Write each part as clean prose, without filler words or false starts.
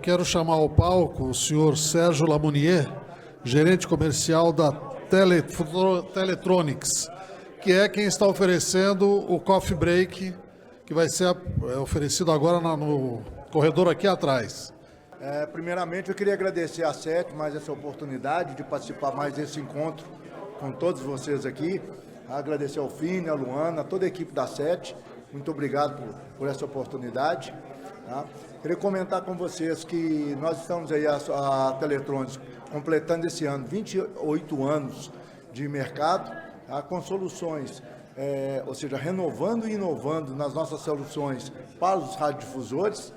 quero chamar ao palco o senhor Sérgio Lamounier, gerente comercial da Teletronics, que é quem está oferecendo o coffee break, que vai ser oferecido agora no corredor aqui atrás. Primeiramente, eu queria agradecer à SET mais essa oportunidade de participar mais desse encontro com todos vocês aqui. Agradecer ao Fini, a Luana, a toda a equipe da SET. Muito obrigado por essa oportunidade. Tá? Queria comentar com vocês que nós estamos aí, a Teletronics, completando esse ano 28 anos de mercado, tá? Com soluções, ou seja, renovando e inovando nas nossas soluções para os radiodifusores.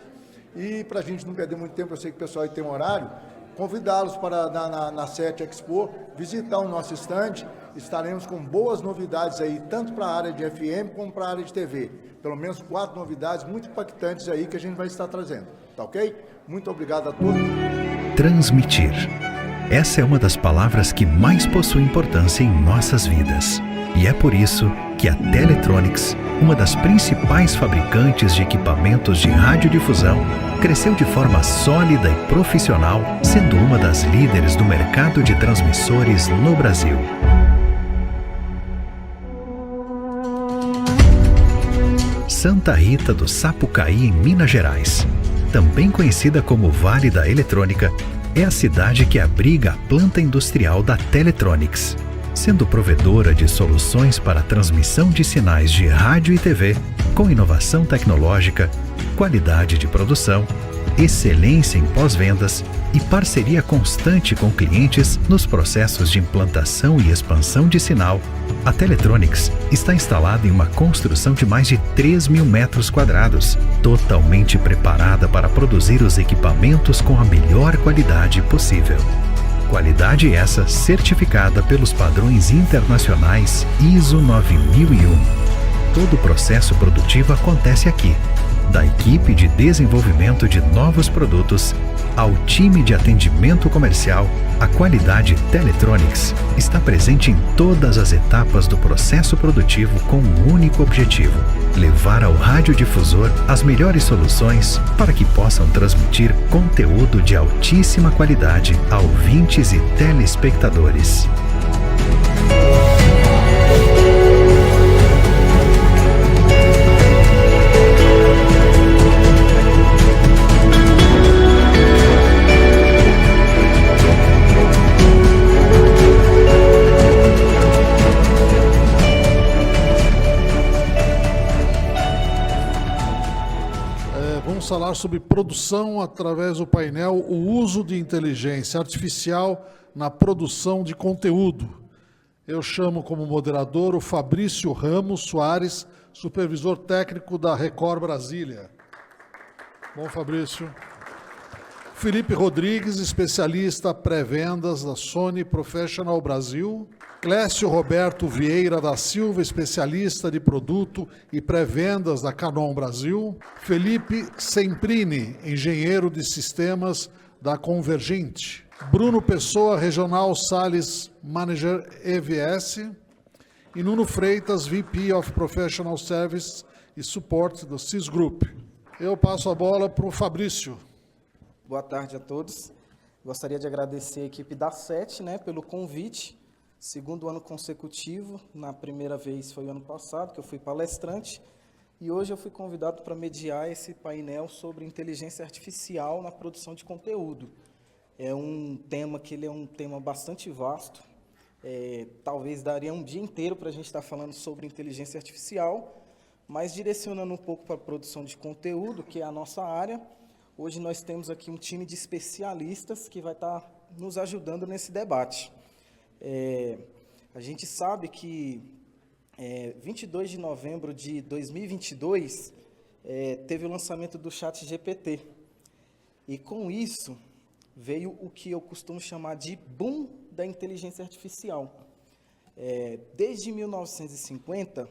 E para a gente não perder muito tempo, eu sei que o pessoal aí tem um horário, convidá-los para na SET Expo, visitar o nosso stand. Estaremos com boas novidades aí, tanto para a área de FM como para a área de TV. Pelo menos 4 novidades muito impactantes aí que a gente vai estar trazendo. Tá ok? Muito obrigado a todos. Transmitir. Essa é uma das palavras que mais possui importância em nossas vidas. E é por isso que a Teletronics, uma das principais fabricantes de equipamentos de radiodifusão, cresceu de forma sólida e profissional, sendo uma das líderes do mercado de transmissores no Brasil. Santa Rita do Sapucaí, em Minas Gerais, também conhecida como Vale da Eletrônica, é a cidade que abriga a planta industrial da Teletronics, sendo provedora de soluções para a transmissão de sinais de rádio e TV, com inovação tecnológica, qualidade de produção, excelência em pós-vendas e parceria constante com clientes nos processos de implantação e expansão de sinal. A Teletronics está instalada em uma construção de mais de 3.000 metros quadrados, totalmente preparada para produzir os equipamentos com a melhor qualidade possível. Qualidade essa certificada pelos padrões internacionais ISO 9001. Todo o processo produtivo acontece aqui, da equipe de desenvolvimento de novos produtos ao time de atendimento comercial. A qualidade Teletronics está presente em todas as etapas do processo produtivo com um único objetivo: levar ao radiodifusor as melhores soluções para que possam transmitir conteúdo de altíssima qualidade a ouvintes e telespectadores. Vamos falar sobre produção através do painel, o uso de inteligência artificial na produção de conteúdo. Eu chamo como moderador o Fabrício Ramos Soares, supervisor técnico da Record Brasília. Bom, Fabrício. Felipe Rodrigues, especialista pré-vendas da Sony Professional Brasil. Clécio Roberto Vieira da Silva, especialista de produto e pré-vendas da Canon Brasil. Felipe Semprini, engenheiro de sistemas da Convergente. Bruno Pessoa, Regional Sales Manager EVS. E Nuno Freitas, VP of Professional Service e Support do CIS Group. Eu passo a bola para o Fabrício. Boa tarde a todos. Gostaria de agradecer a equipe da SET, pelo convite. Segundo ano consecutivo, na primeira vez foi o ano passado, que eu fui palestrante, e hoje eu fui convidado para mediar esse painel sobre inteligência artificial na produção de conteúdo. É um tema que ele é um tema bastante vasto, talvez daria um dia inteiro para a gente estar falando sobre inteligência artificial, mas direcionando um pouco para a produção de conteúdo, que é a nossa área. Hoje nós temos aqui um time de especialistas que vai estar nos ajudando nesse debate. A gente sabe que 22 de novembro de 2022 teve o lançamento do ChatGPT. E com isso veio o que eu costumo chamar de boom da inteligência artificial. Desde 1950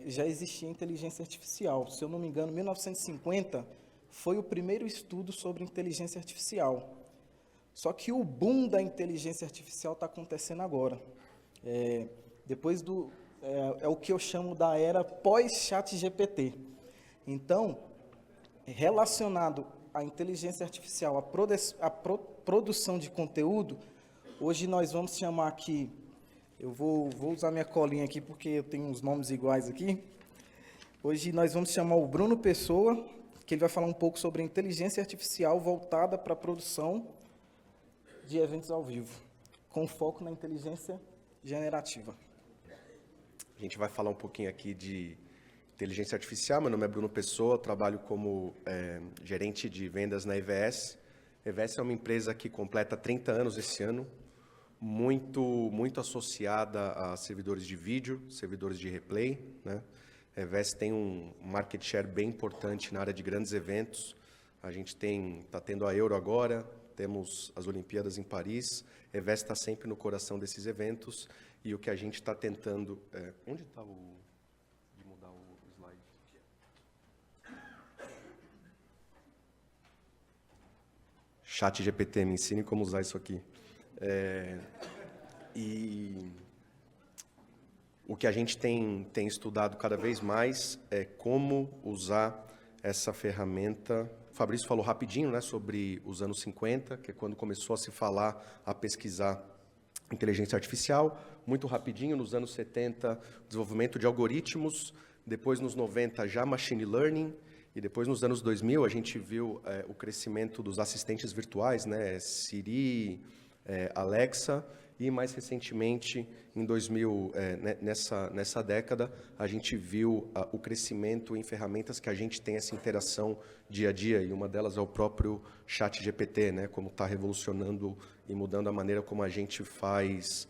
já existia inteligência artificial. Se eu não me engano, 1950 foi o primeiro estudo sobre inteligência artificial. Só que o boom da inteligência artificial está acontecendo agora. Depois é o que eu chamo da era pós-ChatGPT. Então, relacionado a inteligência artificial, produção de conteúdo, hoje nós vamos chamar aqui, eu vou usar minha colinha aqui porque eu tenho uns nomes iguais aqui. Hoje nós vamos chamar o Bruno Pessoa, que ele vai falar um pouco sobre a inteligência artificial voltada para a produção de eventos ao vivo, com foco na inteligência generativa. A gente vai falar um pouquinho aqui de inteligência artificial. Meu nome é Bruno Pessoa, trabalho como gerente de vendas na EVS. A EVS é uma empresa que completa 30 anos esse ano, muito associada a servidores de vídeo, servidores de replay, né? A EVS tem um market share bem importante na área de grandes eventos. A gente está tendo a Euro agora, temos as Olimpíadas em Paris. A EVS está sempre no coração desses eventos e o que a gente está tentando... onde está o... de mudar o slide? Chat GPT, me ensine como usar isso aqui. E o que a gente tem estudado cada vez mais é como usar essa ferramenta. O Fabrício falou rapidinho, né, sobre os anos 50, que é quando começou a se falar, a pesquisar inteligência artificial. Muito rapidinho, nos anos 70, desenvolvimento de algoritmos. Depois, nos 90, já machine learning. E depois, nos anos 2000, a gente viu o crescimento dos assistentes virtuais, né, Siri, Alexa. E, mais recentemente, em 2000, nessa década, a gente viu o crescimento em ferramentas que a gente tem essa interação dia a dia, e uma delas é o próprio Chat GPT, né, como está revolucionando e mudando a maneira como a gente faz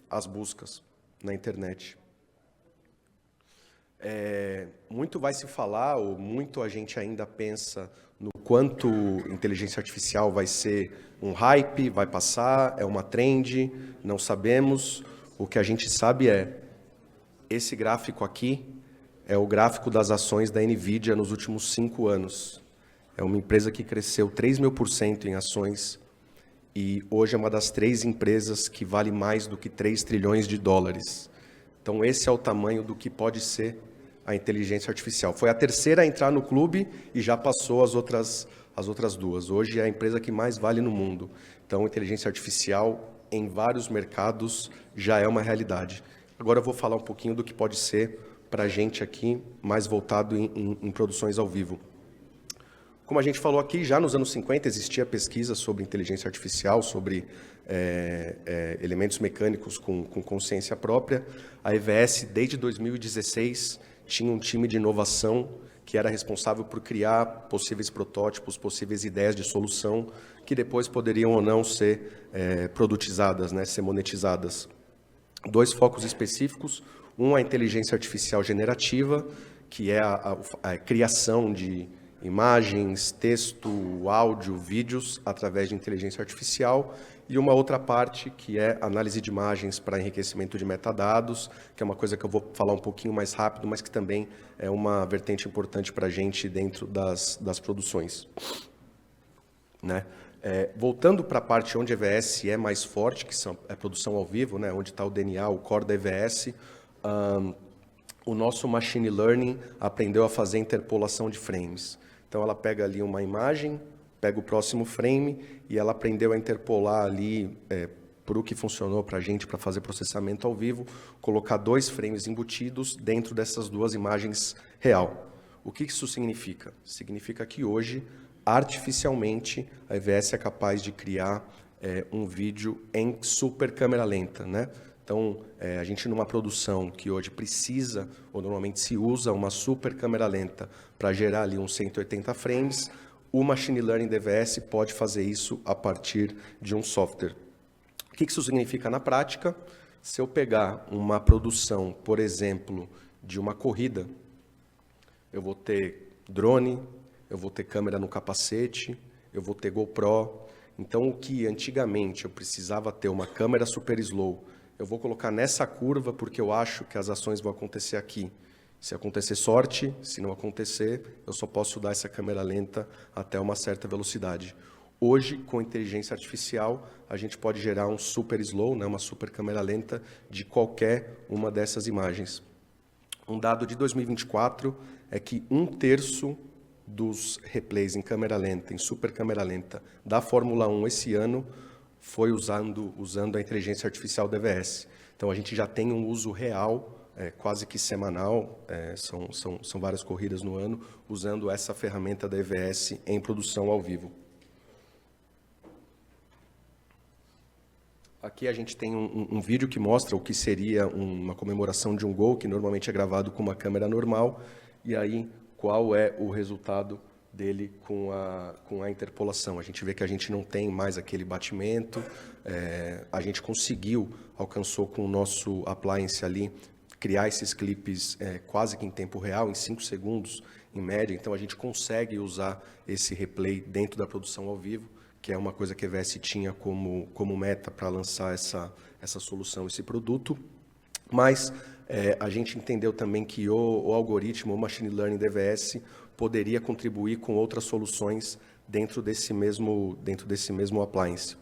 as buscas na internet. Muito vai se falar, ou muito a gente ainda pensa no quanto inteligência artificial vai ser um hype, vai passar, é uma trend, não sabemos. O que a gente sabe esse gráfico aqui é o gráfico das ações da NVIDIA nos últimos 5 anos. É uma empresa que cresceu 3.000% em ações e hoje é uma das 3 empresas que vale mais do que 3 trilhões de dólares. Então, esse é o tamanho do que pode ser a inteligência artificial. Foi a terceira a entrar no clube e já passou as outras 2. Hoje é a empresa que mais vale no mundo. Então, inteligência artificial em vários mercados já é uma realidade. Agora eu vou falar um pouquinho do que pode ser para a gente aqui, mais voltado em produções ao vivo. Como a gente falou aqui, já nos anos 50 existia pesquisa sobre inteligência artificial, sobre elementos mecânicos com consciência própria. A EVS, desde 2016, tinha um time de inovação que era responsável por criar possíveis protótipos, possíveis ideias de solução, que depois poderiam ou não ser produtizadas, né, ser monetizadas. 2 focos específicos, a inteligência artificial generativa, que é a criação de imagens, texto, áudio, vídeos através de inteligência artificial, e uma outra parte que é análise de imagens para enriquecimento de metadados, que é uma coisa que eu vou falar um pouquinho mais rápido, mas que também é uma vertente importante para a gente dentro das produções. Né? Voltando para a parte onde a EVS é mais forte, que é a produção ao vivo, né? Onde está o DNA, o core da EVS, o nosso machine learning aprendeu a fazer interpolação de frames. Então, ela pega ali uma imagem, pega o próximo frame e ela aprendeu a interpolar ali, por o que funcionou para a gente, para fazer processamento ao vivo, colocar 2 frames embutidos dentro dessas 2 imagens real. O que isso significa? Significa que hoje, artificialmente, a EVS é capaz de criar um vídeo em super câmera lenta, né? Então, a gente numa produção que hoje precisa, ou normalmente se usa, uma super câmera lenta para gerar ali uns 180 frames, o Machine Learning da EVS pode fazer isso a partir de um software. O que isso significa na prática? Se eu pegar uma produção, por exemplo, de uma corrida, eu vou ter drone, eu vou ter câmera no capacete, eu vou ter GoPro. Então, o que antigamente eu precisava ter uma câmera super slow, eu vou colocar nessa curva porque eu acho que as ações vão acontecer aqui. Se acontecer, sorte. Se não acontecer, eu só posso dar essa câmera lenta até uma certa velocidade. Hoje, com inteligência artificial, a gente pode gerar um super slow, né, uma super câmera lenta de qualquer uma dessas imagens. Um dado de 2024 é que 1/3 dos replays em câmera lenta, em super câmera lenta da Fórmula 1 esse ano foi usando a inteligência artificial da EVS. Então, a gente já tem um uso real, quase que semanal, são várias corridas no ano, usando essa ferramenta da EVS em produção ao vivo. Aqui a gente tem um vídeo que mostra o que seria uma comemoração de um gol, que normalmente é gravado com uma câmera normal, e aí qual é o resultado dele com a interpolação. A gente vê que a gente não tem mais aquele batimento, a gente alcançou com o nosso appliance ali, criar esses clipes quase que em tempo real, em 5 segundos, em média. Então, a gente consegue usar esse replay dentro da produção ao vivo, que é uma coisa que a EVS tinha como meta para lançar essa solução, esse produto. Mas a gente entendeu também que o algoritmo, o machine learning da EVS, poderia contribuir com outras soluções dentro desse mesmo appliance.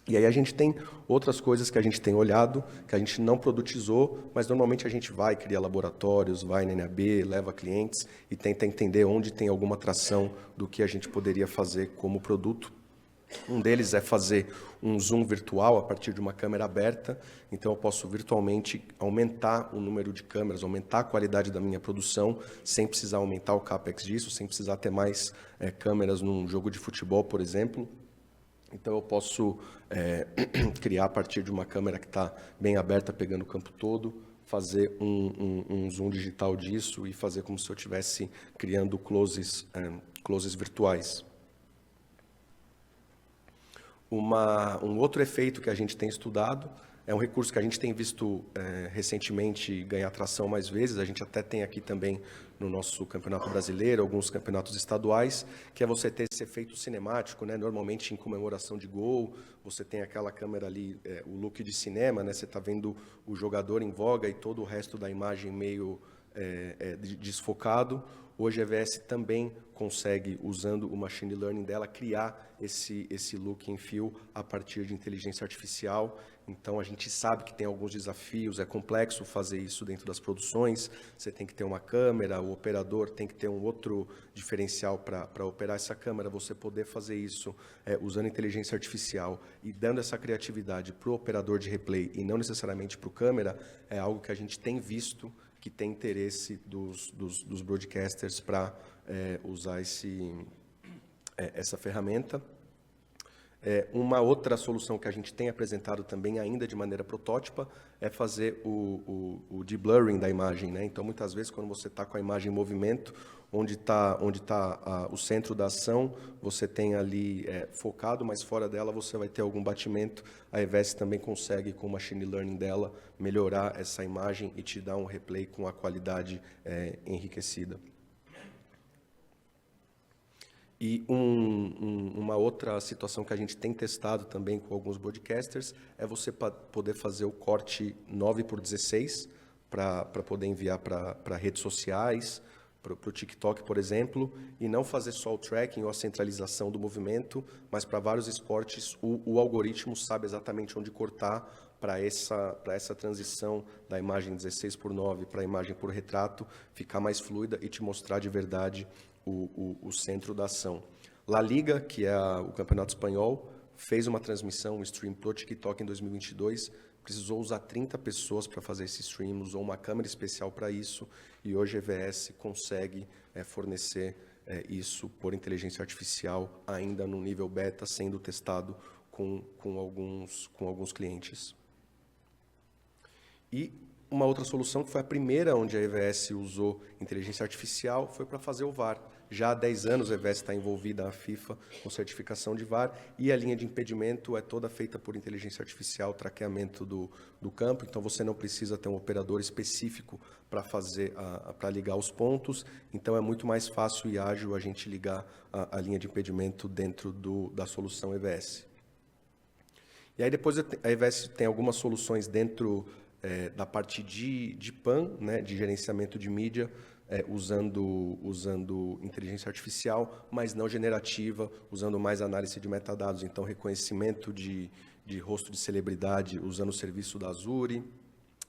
E aí a gente tem outras coisas que a gente tem olhado, que a gente não produtizou, mas normalmente a gente vai, cria laboratórios, vai na NAB, leva clientes e tenta entender onde tem alguma atração do que a gente poderia fazer como produto. Um deles é fazer um zoom virtual a partir de uma câmera aberta, então eu posso virtualmente aumentar o número de câmeras, aumentar a qualidade da minha produção, sem precisar aumentar o CAPEX disso, sem precisar ter mais câmeras num jogo de futebol, por exemplo. Então eu posso criar a partir de uma câmera que está bem aberta, pegando o campo todo, fazer um zoom digital disso e fazer como se eu estivesse criando closes virtuais. Um outro efeito que a gente tem estudado é um recurso que a gente tem visto recentemente ganhar tração mais vezes, a gente até tem aqui também no nosso campeonato brasileiro, alguns campeonatos estaduais, que é você ter esse efeito cinemático, né? Normalmente em comemoração de gol, você tem aquela câmera ali, o look de cinema, né? Você está vendo o jogador em voga e todo o resto da imagem meio desfocado. Hoje a EVS também consegue, usando o machine learning dela, criar esse look em fio a partir de inteligência artificial. Então, a gente sabe que tem alguns desafios, é complexo fazer isso dentro das produções, você tem que ter uma câmera, o operador tem que ter um outro diferencial para operar essa câmera, você poder fazer isso usando inteligência artificial e dando essa criatividade para o operador de replay e não necessariamente para o câmera, é algo que a gente tem visto que tem interesse dos broadcasters para usar essa ferramenta. Uma outra solução que a gente tem apresentado também, ainda de maneira protótipa, é fazer o deblurring da imagem, né? Então, muitas vezes, quando você está com a imagem em movimento, onde tá o centro da ação, você tem ali focado, mas fora dela você vai ter algum batimento. A EVS também consegue, com o machine learning dela, melhorar essa imagem e te dar um replay com a qualidade enriquecida. E uma outra situação que a gente tem testado também com alguns broadcasters é você poder fazer o corte 9:16 para poder enviar para redes sociais, para o TikTok, por exemplo, e não fazer só o tracking ou a centralização do movimento, mas para vários esportes o algoritmo sabe exatamente onde cortar para essa transição da imagem 16:9 para a imagem por retrato ficar mais fluida e te mostrar de verdade o centro da ação. La Liga, que é o campeonato espanhol, fez uma transmissão, um stream para o TikTok em 2022, precisou usar 30 pessoas para fazer esse stream, usou uma câmera especial para isso, e hoje a EVS consegue fornecer isso por inteligência artificial, ainda no nível beta, sendo testado com alguns clientes. E uma outra solução, que foi a primeira onde a EVS usou inteligência artificial, foi para fazer o VAR. Já há 10 anos a EVS está envolvida na FIFA com certificação de VAR e a linha de impedimento é toda feita por inteligência artificial, traqueamento do campo, então você não precisa ter um operador específico para ligar os pontos, então é muito mais fácil e ágil a gente ligar a linha de impedimento dentro da solução EVS. E aí depois a EVS tem algumas soluções dentro da parte de PAN, né, de gerenciamento de mídia, usando inteligência artificial, mas não generativa, usando mais análise de metadados, então reconhecimento de rosto de celebridade usando o serviço da Azure,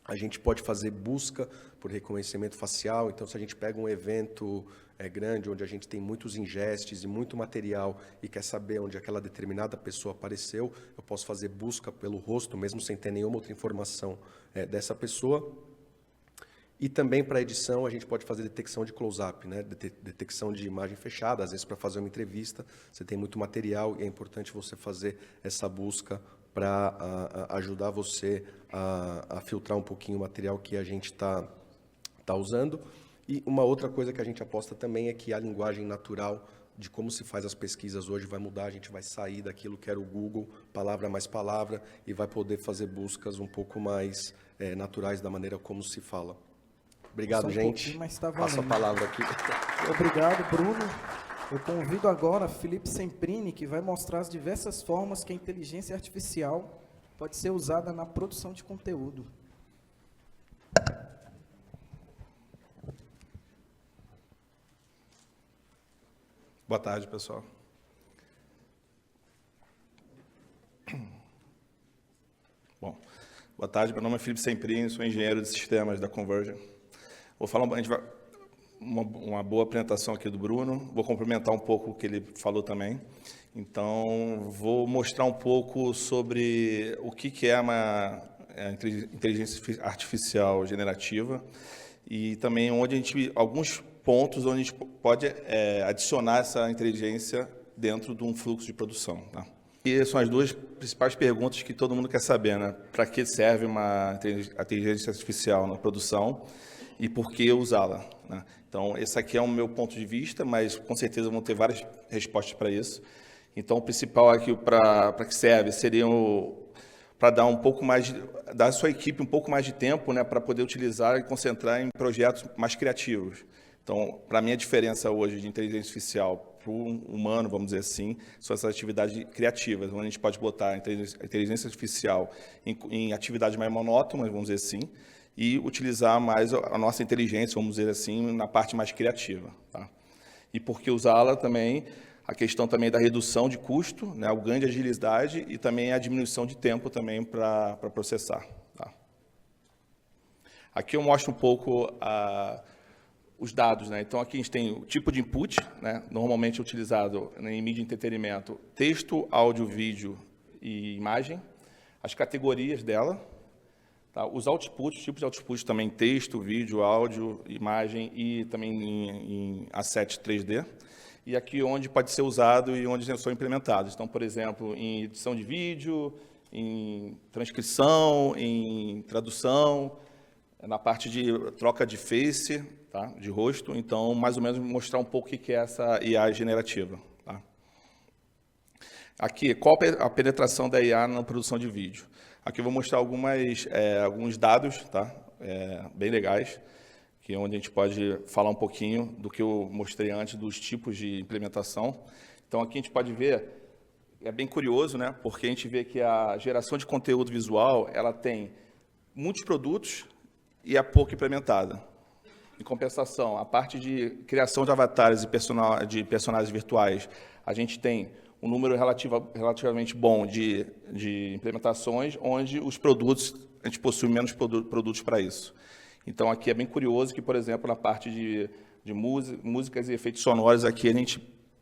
A gente pode fazer busca por reconhecimento facial, então se a gente pega um evento grande, onde a gente tem muitos ingestes e muito material e quer saber onde aquela determinada pessoa apareceu, eu posso fazer busca pelo rosto, mesmo sem ter nenhuma outra informação dessa pessoa. E também para a edição a gente pode fazer detecção de close-up, né? Detecção de imagem fechada, às vezes para fazer uma entrevista, você tem muito material e é importante você fazer essa busca para ajudar você a filtrar um pouquinho o material que a gente está usando. E uma outra coisa que a gente aposta também é que a linguagem natural de como se faz as pesquisas hoje vai mudar, a gente vai sair daquilo que era o Google, palavra mais palavra, e vai poder fazer buscas um pouco mais naturais da maneira como se fala. Obrigado, gente. Passo a palavra aqui. Obrigado, Bruno. Eu convido agora Felipe Semprini, que vai mostrar as diversas formas que a inteligência artificial pode ser usada na produção de conteúdo. Boa tarde, pessoal. Bom, boa tarde, meu nome é Felipe Semprini, sou engenheiro de sistemas da Convergent. Vou falar uma boa apresentação aqui do Bruno, vou complementar um pouco o que ele falou também. Então, vou mostrar um pouco sobre o que é uma inteligência artificial generativa e também alguns pontos onde a gente pode adicionar essa inteligência dentro de um fluxo de produção. Tá? E são as duas principais perguntas que todo mundo quer saber, né? Para que serve uma inteligência artificial na produção e por que usá-la? Né? Então, esse aqui é o meu ponto de vista, mas com certeza vão ter várias respostas para isso. Então, o principal aqui para que serve seria para dar um pouco mais, dar à sua equipe um pouco mais de tempo, né, para poder utilizar e concentrar em projetos mais criativos. Então, para mim, a diferença hoje de inteligência artificial para o humano, vamos dizer assim, são essas atividades criativas, onde a gente pode botar a inteligência artificial em atividades mais monótonas, vamos dizer assim, e utilizar mais a nossa inteligência, vamos dizer assim, na parte mais criativa. Tá? E por que usá-la também, a questão também da redução de custo, né, o ganho de agilidade e também a diminuição de tempo também para processar. Tá? Aqui eu mostro um pouco os dados, né? Então, aqui a gente tem o tipo de input, né? Normalmente utilizado em mídia de entretenimento, texto, áudio, vídeo e imagem, as categorias dela, tá? Os outputs, os tipos de output também, texto, vídeo, áudio, imagem e também em asset 3D. E aqui onde pode ser usado e onde são implementados. Então, por exemplo, em edição de vídeo, em transcrição, em tradução, na parte de troca de face, tá? De rosto, então, mais ou menos, mostrar um pouco o que é essa IA generativa. Tá? Aqui, qual a penetração da IA na produção de vídeo? Aqui eu vou mostrar alguns dados, tá? Bem legais, que é onde a gente pode falar um pouquinho do que eu mostrei antes, dos tipos de implementação. Então, aqui a gente pode ver, é bem curioso, né? Porque a gente vê que a geração de conteúdo visual, ela tem muitos produtos e é pouco implementada. Em compensação, a parte de criação de avatares e de personagens virtuais, a gente tem um número relativamente bom de implementações, onde os produtos, a gente possui menos produtos para isso. Então, aqui é bem curioso que, por exemplo, na parte de músicas e efeitos sonoros, aqui a gente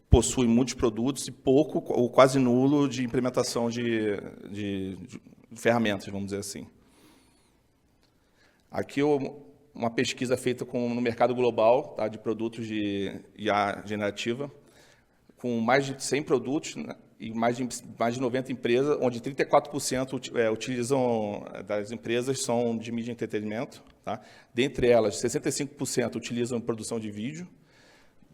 possui muitos produtos e pouco ou quase nulo de implementação de ferramentas, vamos dizer assim. Aqui uma pesquisa feita no mercado global, tá, de produtos de IA generativa, com mais de 100 produtos, né, e mais de 90 empresas, onde 34% das empresas são de mídia e entretenimento. Tá? Dentre elas, 65% utilizam produção de vídeo.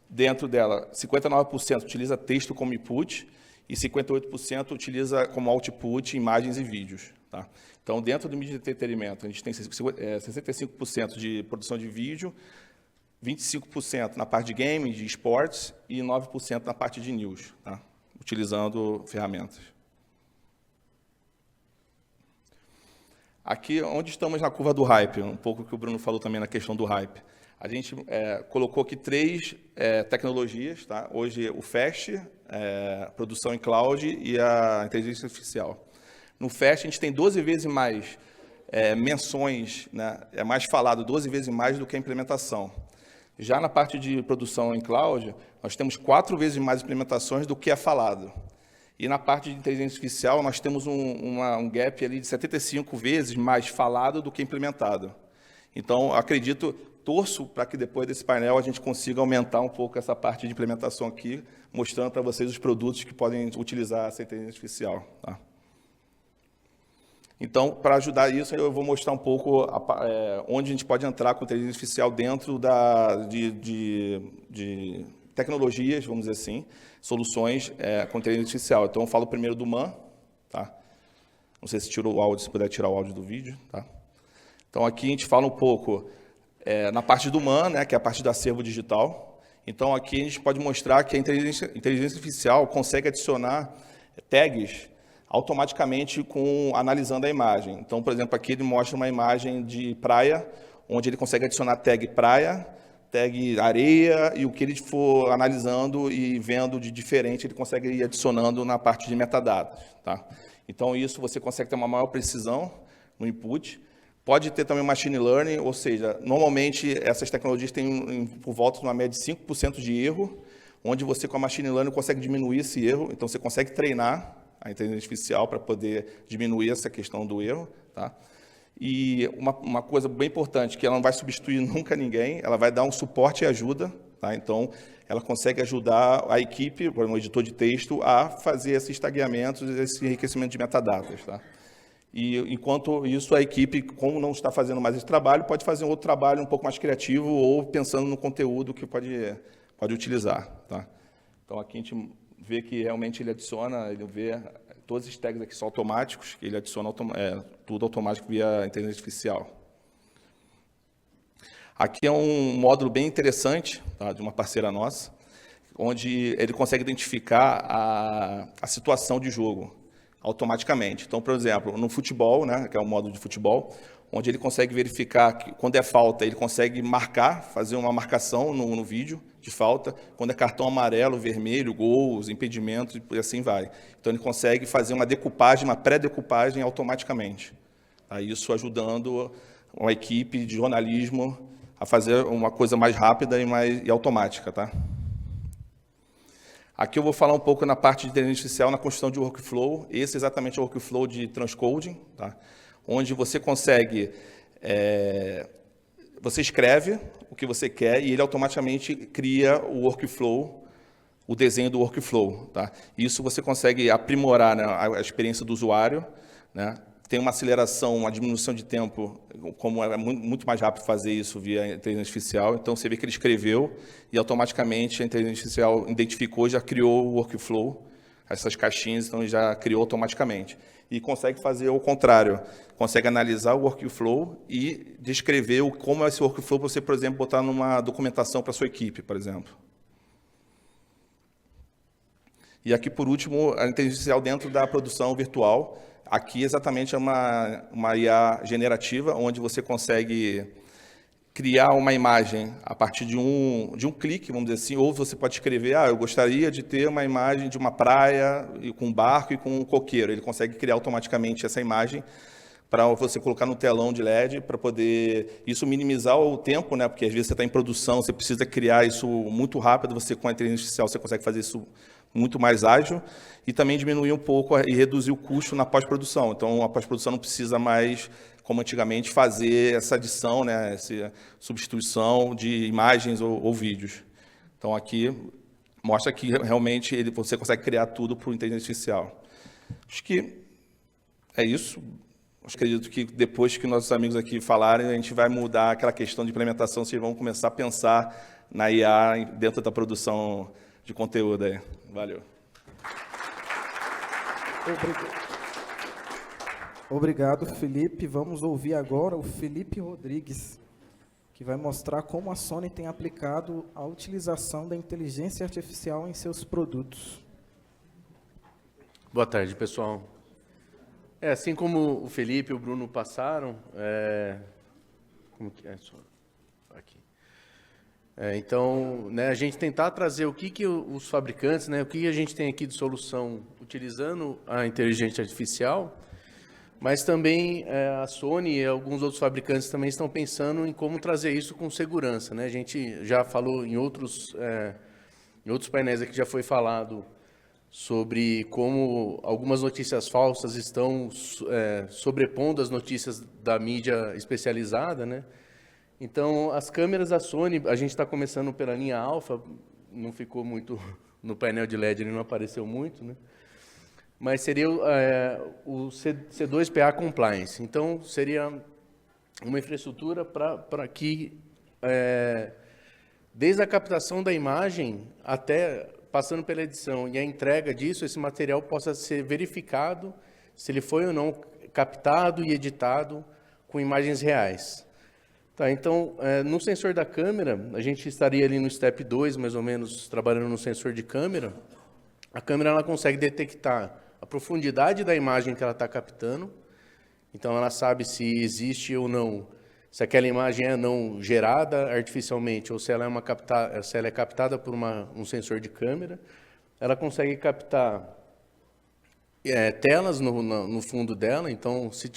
Dentro dela, 59% utiliza texto como input e 58% utiliza como output imagens e vídeos. Tá? Então, dentro do mídia de entretenimento, a gente tem 65% de produção de vídeo, 25% na parte de games, de esportes e 9% na parte de news, tá? Utilizando ferramentas. Aqui, onde estamos na curva do hype, um pouco que o Bruno falou também na questão do hype. A gente colocou aqui 3 tecnologias, tá? Hoje o FAST, produção em cloud e a inteligência artificial. No FAST, a gente tem 12 vezes mais menções, né? É mais falado 12 vezes mais do que a implementação. Já na parte de produção em cloud, nós temos 4 vezes mais implementações do que é falado. E na parte de inteligência artificial, nós temos um gap ali de 75 vezes mais falado do que implementado. Então, acredito, torço para que depois desse painel a gente consiga aumentar um pouco essa parte de implementação aqui, mostrando para vocês os produtos que podem utilizar essa inteligência artificial. Tá? Então, para ajudar isso, eu vou mostrar um pouco onde a gente pode entrar com inteligência artificial dentro de tecnologias, vamos dizer assim, soluções com inteligência artificial. Então, eu falo primeiro do MAN. Tá? Não sei se tirou o áudio, se puder tirar o áudio do vídeo. Tá? Então, aqui a gente fala um pouco na parte do MAN, né, que é a parte do acervo digital. Então, aqui a gente pode mostrar que a inteligência artificial consegue adicionar tags automaticamente analisando a imagem. Então, por exemplo, aqui ele mostra uma imagem de praia, onde ele consegue adicionar tag praia, tag areia, e o que ele for analisando e vendo de diferente, ele consegue ir adicionando na parte de metadados. Tá? Então, isso você consegue ter uma maior precisão no input. Pode ter também machine learning, ou seja, normalmente essas tecnologias têm por volta de uma média de 5% de erro, onde você com a machine learning consegue diminuir esse erro, então você consegue treinar a inteligência artificial para poder diminuir essa questão do erro. Tá? E uma coisa bem importante, que ela não vai substituir nunca ninguém, ela vai dar um suporte e ajuda. Tá? Então, ela consegue ajudar a equipe, por exemplo, o editor de texto, a fazer esses tagueamentos, esse enriquecimento de metadatas. Tá? E, enquanto isso, a equipe, como não está fazendo mais esse trabalho, pode fazer um outro trabalho um pouco mais criativo ou pensando no conteúdo que pode utilizar. Tá? Então, aqui a gente vê que realmente ele adiciona, ele vê todos esses tags aqui são automáticos, ele adiciona tudo automático via inteligência artificial. Aqui é um módulo bem interessante, tá, de uma parceira nossa, onde ele consegue identificar a situação de jogo automaticamente. Então, por exemplo, no futebol, né, que é um módulo de futebol, onde ele consegue verificar que, quando é falta, ele consegue marcar, fazer uma marcação no vídeo de falta, quando é cartão amarelo, vermelho, gols, impedimentos, e assim vai. Então, ele consegue fazer uma decupagem, uma pré-decupagem automaticamente. Tá? Isso ajudando uma equipe de jornalismo a fazer uma coisa mais rápida e automática. Tá? Aqui eu vou falar um pouco na parte de inteligência artificial, na construção de workflow. Esse é exatamente o workflow de transcoding, tá? Onde você consegue... você escreve o que você quer e ele automaticamente cria o workflow, o desenho do workflow. Tá? Isso você consegue aprimorar, né, a experiência do usuário, né? Tem uma aceleração, uma diminuição de tempo, como é muito mais rápido fazer isso via inteligência artificial. Então, você vê que ele escreveu e automaticamente a inteligência artificial identificou, já criou o workflow, essas caixinhas, então já criou automaticamente. E consegue fazer o contrário, consegue analisar o workflow e descrever como é esse workflow para você, por exemplo, botar numa documentação para a sua equipe, por exemplo. E aqui, por último, a inteligência artificial dentro da produção virtual. Aqui, exatamente, é uma IA generativa, onde você consegue criar uma imagem a partir de um clique, vamos dizer assim, ou você pode escrever, eu gostaria de ter uma imagem de uma praia com um barco e com um coqueiro. Ele consegue criar automaticamente essa imagem para você colocar no telão de LED, para poder isso minimizar o tempo, né? Porque às vezes você está em produção, você precisa criar isso muito rápido, você com a inteligência artificial você consegue fazer isso muito mais ágil, e também diminuir um pouco e reduzir o custo na pós-produção. Então, a pós-produção não precisa mais, como antigamente, fazer essa adição, né, essa substituição de imagens ou vídeos. Então, aqui mostra que realmente você consegue criar tudo por inteligência artificial. Acho que é isso. Acredito que depois que nossos amigos aqui falarem, a gente vai mudar aquela questão de implementação, vocês vão começar a pensar na IA dentro da produção de conteúdo aí. Valeu. Obrigado, Felipe. Vamos ouvir agora o Felipe Rodrigues, que vai mostrar como a Sony tem aplicado a utilização da inteligência artificial em seus produtos. Boa tarde, pessoal. Assim como o Felipe e o Bruno passaram, como que é? Aqui. Então, né, a gente tentar trazer o que os fabricantes, né, o que a gente tem aqui de solução utilizando a inteligência artificial, Mas também a Sony e alguns outros fabricantes também estão pensando em como trazer isso com segurança, né? A gente já falou em outros painéis aqui, já foi falado sobre como algumas notícias falsas estão sobrepondo as notícias da mídia especializada, né? Então, as câmeras da Sony, a gente está começando pela linha Alpha, não ficou muito no painel de LED, ele não apareceu muito, né? Mas seria o C2PA Compliance. Então, seria uma infraestrutura para que, desde a captação da imagem até passando pela edição e a entrega disso, esse material possa ser verificado se ele foi ou não captado e editado com imagens reais. Tá, então, no sensor da câmera, a gente estaria ali no step 2, mais ou menos, trabalhando no sensor de câmera. A câmera ela consegue detectar a profundidade da imagem que ela está captando. Então, ela sabe se existe ou não, se aquela imagem é não gerada artificialmente ou se ela é captada por um sensor de câmera. Ela consegue captar telas no fundo dela. Então, se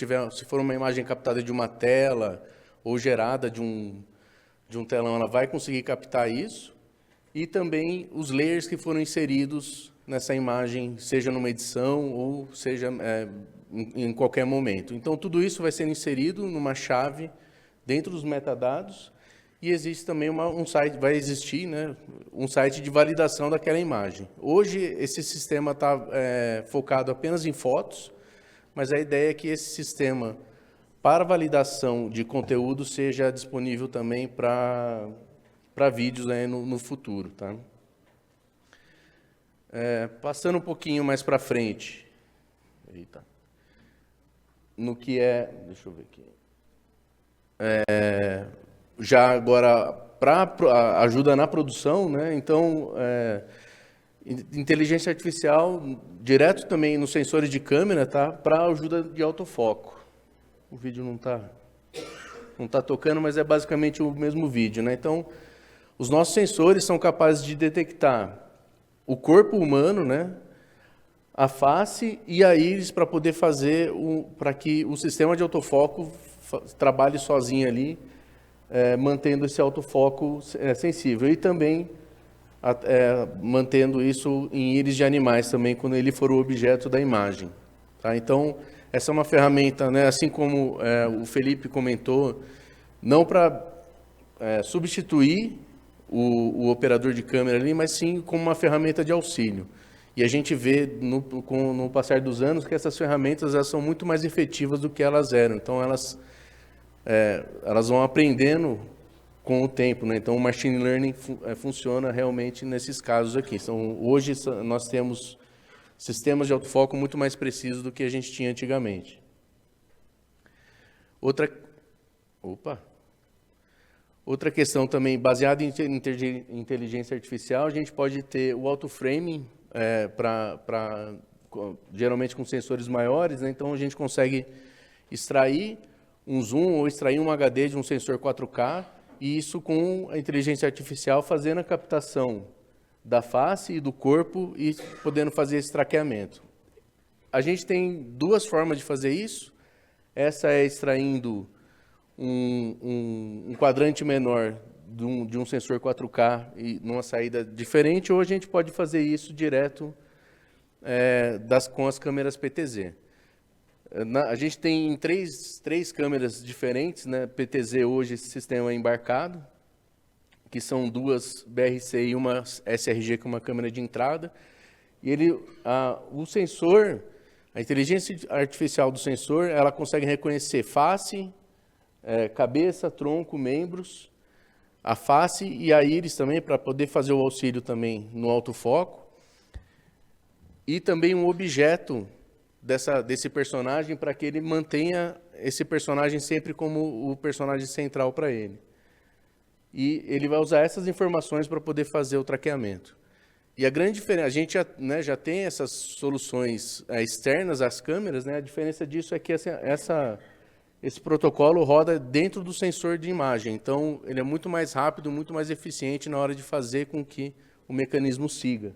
for uma imagem captada de uma tela ou gerada de um telão, ela vai conseguir captar isso. E também os layers que foram inseridos nessa imagem, seja numa edição ou seja em qualquer momento. Então, tudo isso vai ser inserido numa chave dentro dos metadados e existe também vai existir, né, um site de validação daquela imagem. Hoje, esse sistema está focado apenas em fotos, mas a ideia é que esse sistema, para validação de conteúdo, seja disponível também para vídeos, né, no futuro. Tá? Passando um pouquinho mais para frente, no que deixa eu ver aqui, já agora para ajuda na produção, né? Então, inteligência artificial direto também nos sensores de câmera, tá? Para ajuda de autofoco. O vídeo não tá tocando, mas é basicamente o mesmo vídeo, né? Então, os nossos sensores são capazes de detectar o corpo humano, né? A face e a íris para poder fazer para que o sistema de autofoco trabalhe sozinho ali, mantendo esse autofoco sensível. E também mantendo isso em íris de animais também, quando ele for o objeto da imagem. Tá? Então, essa é uma ferramenta, né, assim como o Felipe comentou, não para substituir o operador de câmera ali, mas sim como uma ferramenta de auxílio. E a gente vê, no passar dos anos, que essas ferramentas elas são muito mais efetivas do que elas eram. Então, elas vão aprendendo com o tempo, né? Então, o machine learning funciona realmente nesses casos aqui. Então, hoje, nós temos sistemas de autofoco muito mais precisos do que a gente tinha antigamente. Outra questão também, baseada em inteligência artificial, a gente pode ter o auto-framing, geralmente com sensores maiores, né? Então, a gente consegue extrair um zoom ou extrair um HD de um sensor 4K, e isso com a inteligência artificial fazendo a captação da face e do corpo e podendo fazer esse traqueamento. A gente tem duas formas de fazer isso. Essa é extraindo um quadrante menor de um sensor 4K e numa saída diferente, ou a gente pode fazer isso direto com as câmeras PTZ. A gente tem três câmeras diferentes, né? PTZ hoje, esse sistema é embarcado, que são duas BRC e uma SRG com uma câmera de entrada. E o sensor, a inteligência artificial do sensor, ela consegue reconhecer face, cabeça, tronco, membros, a face e a íris também, para poder fazer o auxílio também no autofoco. E também um objeto desse personagem, para que ele mantenha esse personagem sempre como o personagem central para ele. E ele vai usar essas informações para poder fazer o traqueamento. E a grande diferença, a gente já tem essas soluções externas às câmeras, né? A diferença disso é que esse protocolo roda dentro do sensor de imagem. Então, ele é muito mais rápido, muito mais eficiente na hora de fazer com que o mecanismo siga.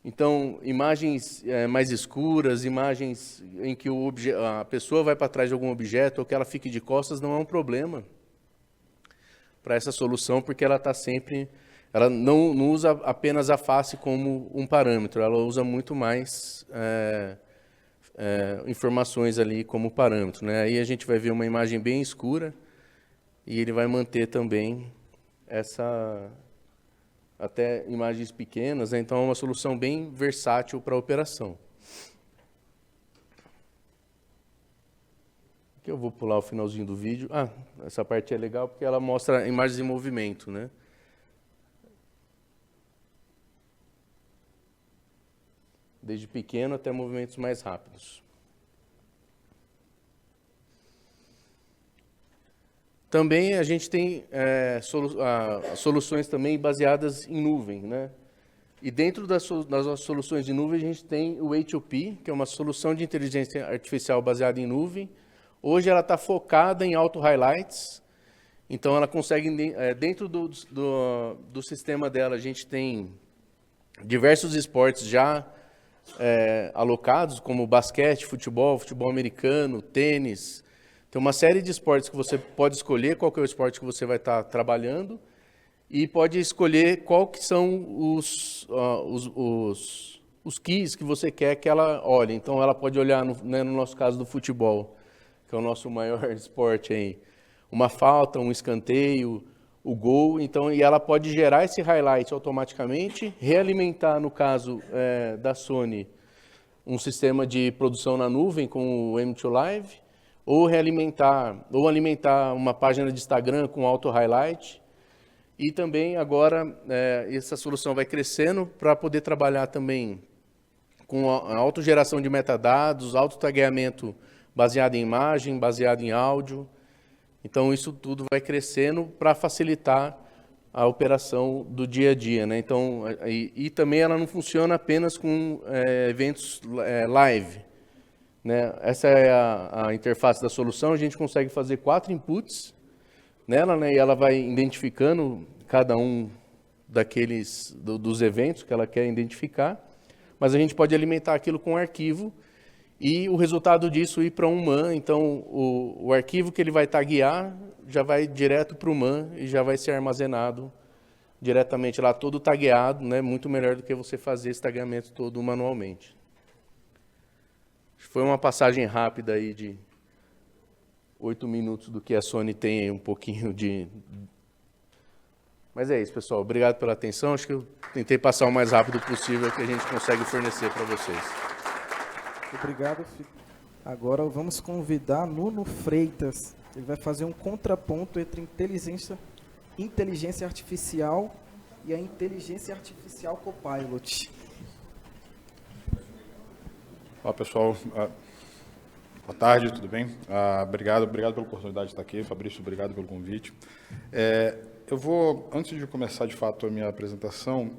Então, imagens mais escuras, imagens em que a pessoa vai para trás de algum objeto ou que ela fique de costas, não é um problema para essa solução, porque ela está sempre... Ela não usa apenas a face como um parâmetro, ela usa muito mais informações ali como parâmetro, né? Aí a gente vai ver uma imagem bem escura e ele vai manter também até imagens pequenas, né? Então é uma solução bem versátil para a operação. Aqui eu vou pular o finalzinho do vídeo. Essa parte é legal porque ela mostra imagens em movimento, né? Desde pequeno até movimentos mais rápidos. Também a gente tem soluções também baseadas em nuvem, né? E dentro das soluções de nuvem a gente tem o A2P, que é uma solução de inteligência artificial baseada em nuvem. Hoje ela está focada em auto-highlights, então ela consegue, dentro do sistema dela, a gente tem diversos esportes já alocados, como basquete, futebol americano, tênis. Tem uma série de esportes que você pode escolher qual que é o esporte que você vai estar trabalhando e pode escolher qual que são os keys que você quer que ela olhe. Então, ela pode olhar, no nosso caso do futebol, que é o nosso maior esporte aí, uma falta, um escanteio, o gol. Então, e ela pode gerar esse highlight automaticamente, realimentar, no caso da Sony, um sistema de produção na nuvem com o M2 Live, ou alimentar uma página de Instagram com auto-highlight. E também agora essa solução vai crescendo para poder trabalhar também com a autogeração de metadados, autotagueamento baseado em imagem, baseado em áudio. Então isso tudo vai crescendo para facilitar a operação do dia a dia, né? Então, e também ela não funciona apenas com eventos live. Né? Essa é a interface da solução, a gente consegue fazer 4 inputs nela, né? E ela vai identificando cada um dos eventos que ela quer identificar, mas a gente pode alimentar aquilo com um arquivo e o resultado disso ir para um MAN. Então, o arquivo que ele vai taguear já vai direto para o MAN e já vai ser armazenado diretamente lá, todo tagueado, né? Muito melhor do que você fazer esse tagueamento todo manualmente. Foi uma passagem rápida aí de 8 minutos do que a Sony tem aí, um pouquinho de... Mas é isso, pessoal. Obrigado pela atenção. Acho que eu tentei passar o mais rápido possível que a gente consegue fornecer para vocês. Obrigado, Felipe. Agora vamos convidar Nuno Freitas. Ele vai fazer um contraponto entre inteligência artificial e a inteligência artificial Copilot. Olá, pessoal. Boa tarde, tudo bem? Obrigado pela oportunidade de estar aqui. Fabrício, obrigado pelo convite. Eu vou, antes de começar de fato a minha apresentação,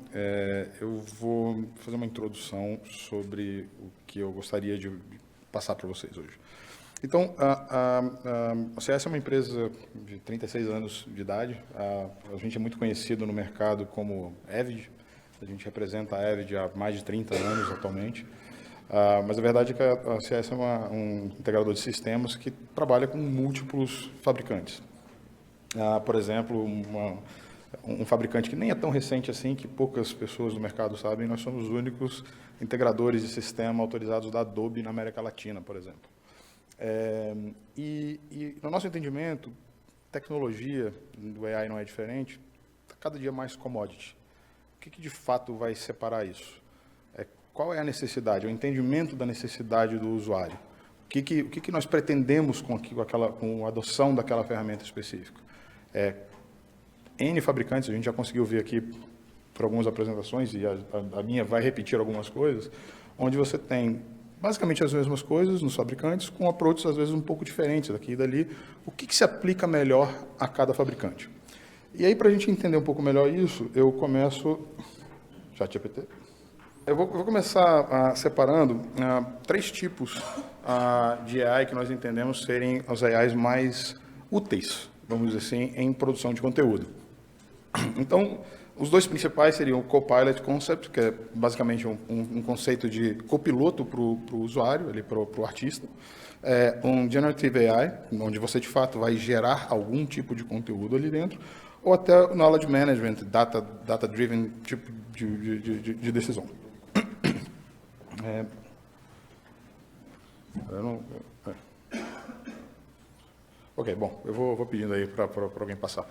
eu vou fazer uma introdução sobre o que eu gostaria de passar para vocês hoje. Então, a CS é uma empresa de 36 anos de idade. A gente é muito conhecido no mercado como Avid. A gente representa a Avid há mais de 30 anos atualmente. Mas a verdade é que a CS é um integrador de sistemas que trabalha com múltiplos fabricantes. Por exemplo, um fabricante que nem é tão recente assim, que poucas pessoas do mercado sabem, nós somos os únicos integradores de sistema autorizados da Adobe na América Latina, por exemplo. E no nosso entendimento, tecnologia do AI não é diferente, está cada dia mais commodity. O que de fato vai separar isso? Qual é a necessidade, o entendimento da necessidade do usuário? O que nós pretendemos com a adoção daquela ferramenta específica? N fabricantes, a gente já conseguiu ver aqui por algumas apresentações, e a minha vai repetir algumas coisas, onde você tem basicamente as mesmas coisas nos fabricantes, com approaches às vezes um pouco diferentes daqui e dali. O que se aplica melhor a cada fabricante? E aí, para a gente entender um pouco melhor isso, eu começo... ChatGPT. Eu vou começar separando 3 tipos de AI que nós entendemos serem os AIs mais úteis, vamos dizer assim, em produção de conteúdo. Então, Os dois principais seriam o Copilot Concept, que é basicamente um conceito de copiloto para o usuário, para o artista. Um Generative AI, onde você, de fato, vai gerar algum tipo de conteúdo ali dentro, ou até o Knowledge Management, data-driven tipo de decisão. Ok, bom, eu vou pedindo aí para alguém passar.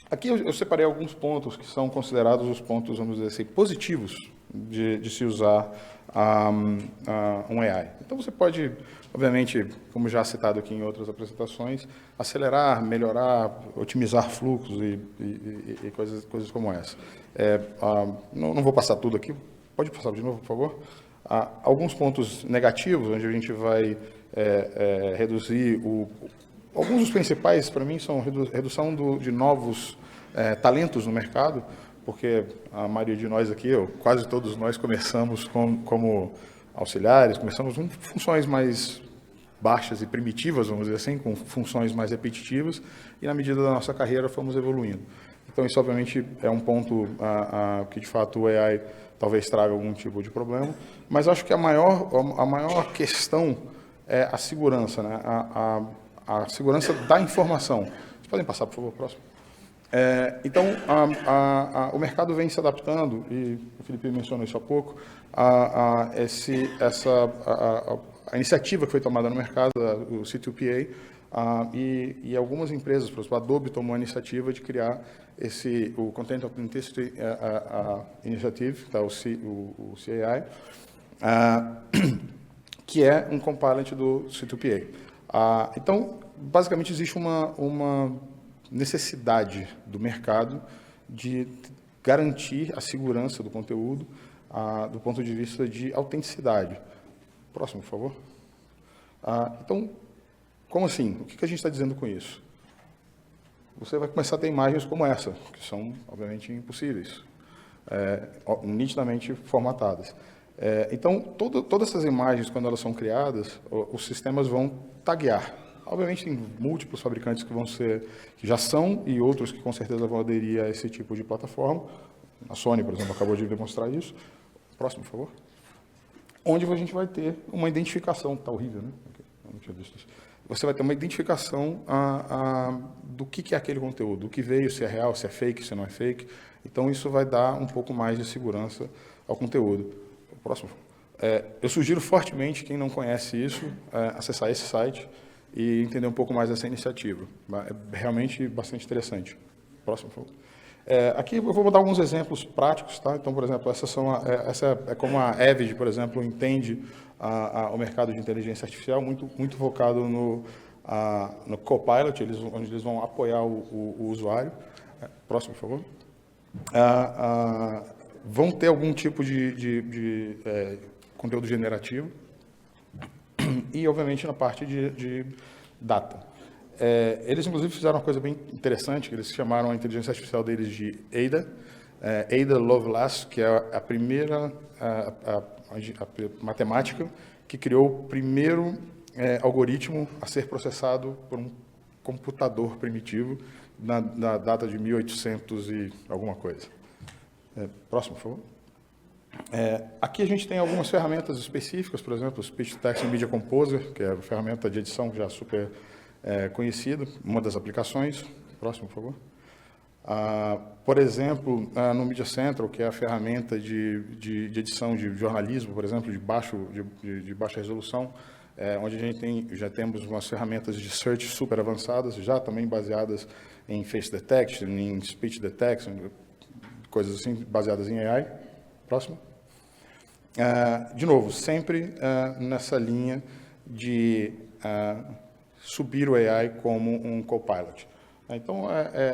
Aqui eu separei alguns pontos que são considerados os pontos, vamos dizer assim, positivos de se usar um AI. Então, você pode, obviamente, como já citado aqui em outras apresentações, acelerar, melhorar, otimizar fluxos e coisas como essa. Não vou passar tudo aqui. Pode passar de novo, por favor? Alguns pontos negativos, onde a gente vai reduzir alguns dos principais, para mim, são redução de novos talentos no mercado, porque a maioria de nós aqui, quase todos nós, começamos como auxiliares, começamos com funções mais baixas e primitivas, vamos dizer assim, com funções mais repetitivas, e na medida da nossa carreira fomos evoluindo. Então, isso, obviamente, é um ponto que, de fato, o AI talvez traga algum tipo de problema, mas acho que a maior questão é a segurança, né? A segurança da informação. Vocês podem passar, por favor, próximo? Então, o mercado vem se adaptando, e o Felipe mencionou isso há pouco, a iniciativa que foi tomada no mercado, o C2PA, e algumas empresas, por exemplo, a Adobe tomou a iniciativa de criar o Content Authenticity Initiative, tá, o CAI, que é um compilot do C2PA. Então, basicamente, existe uma necessidade do mercado de garantir a segurança do conteúdo do ponto de vista de autenticidade. Próximo, por favor. Então, como assim? O que a gente está dizendo com isso? Você vai começar a ter imagens como essa, que são, obviamente, impossíveis, nitidamente formatadas. Então, todas essas imagens, quando elas são criadas, os sistemas vão taguear. Obviamente, tem múltiplos fabricantes que já são, e outros que com certeza vão aderir a esse tipo de plataforma. A Sony, por exemplo, acabou de demonstrar isso. Próximo, por favor. Onde a gente vai ter uma identificação. Está horrível, né? Não tinha visto isso. Você vai ter uma identificação do que é aquele conteúdo, do que veio, se é real, se é fake, se não é fake. Então, isso vai dar um pouco mais de segurança ao conteúdo. Próximo. Eu sugiro fortemente, quem não conhece isso, acessar esse site e entender um pouco mais dessa iniciativa. É realmente bastante interessante. Próximo, por favor. Aqui eu vou dar alguns exemplos práticos, tá? Então, por exemplo, essa é como a Avid, por exemplo, entende o mercado de inteligência artificial, muito focado no Copilot, onde eles vão apoiar o usuário. Próximo, por favor. Vão ter algum tipo de conteúdo generativo e, obviamente, na parte de data. Eles, inclusive, fizeram uma coisa bem interessante, que eles chamaram a inteligência artificial deles de Ada, Ada Lovelace, que é a primeira a matemática que criou o primeiro algoritmo a ser processado por um computador primitivo na data de 1800 e alguma coisa. Próximo, por favor. Aqui a gente tem algumas ferramentas específicas, por exemplo, o Speech Text Media Composer, que é a ferramenta de edição já super conhecida, uma das aplicações. Próximo, por favor. Por exemplo, no Media Central, que é a ferramenta de edição de jornalismo, por exemplo, de baixa resolução, onde a gente já temos umas ferramentas de search super avançadas, já também baseadas em face detection, em speech detection, coisas assim, baseadas em AI. Próximo. De novo, sempre nessa linha de subir o AI como um copilot. Então,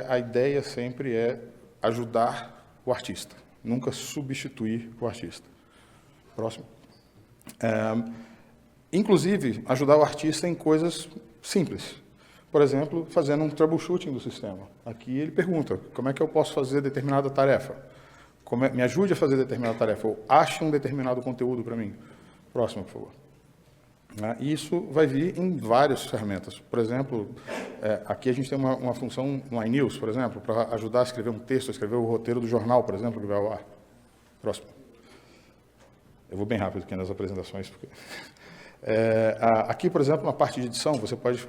a ideia sempre é ajudar o artista, nunca substituir o artista. Próximo. Inclusive, ajudar o artista em coisas simples. Por exemplo, fazendo um troubleshooting do sistema. Aqui ele pergunta, como é que eu posso fazer determinada tarefa? Me ajude a fazer determinada tarefa, ou ache um determinado conteúdo para mim. Próximo, por favor. né? E isso vai vir em várias ferramentas. Por exemplo, aqui a gente tem uma função no iNews, por exemplo, para ajudar a escrever um texto, a escrever o roteiro do jornal, por exemplo, que vai ao ar. Próximo. Eu vou bem rápido aqui nas apresentações. Porque... aqui, por exemplo, na parte de edição, você pode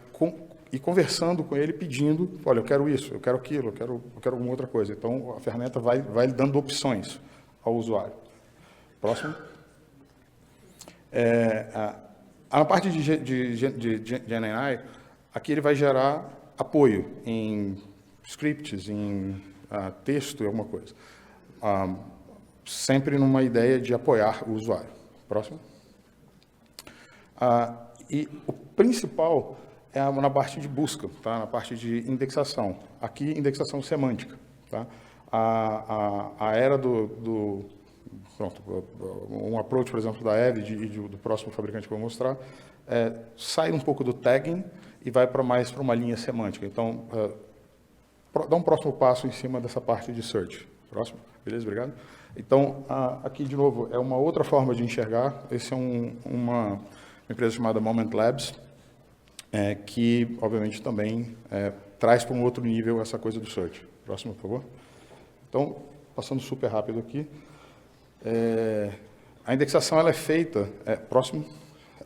ir conversando com ele, pedindo, olha, eu quero isso, eu quero aquilo, eu quero alguma outra coisa. Então, a ferramenta vai lhe dando opções ao usuário. Próximo. A parte de GenAI, aqui ele vai gerar apoio em scripts, em texto e alguma coisa. Sempre numa ideia de apoiar o usuário. Próximo. E o principal é na parte de busca, tá? Na parte de indexação. Aqui, indexação semântica. Tá? A era pronto, um approach, por exemplo, da Evid e do próximo fabricante que eu vou mostrar, sai um pouco do tagging e vai mais para uma linha semântica. Então, dá um próximo passo em cima dessa parte de search. Próximo. Beleza? Obrigado. Então, aqui, de novo, é uma outra forma de enxergar. Esse é uma empresa chamada Moment Labs, que, obviamente, também traz para um outro nível essa coisa do search. Próximo, por favor. Então, passando super rápido aqui. A indexação ela é feita, próximo,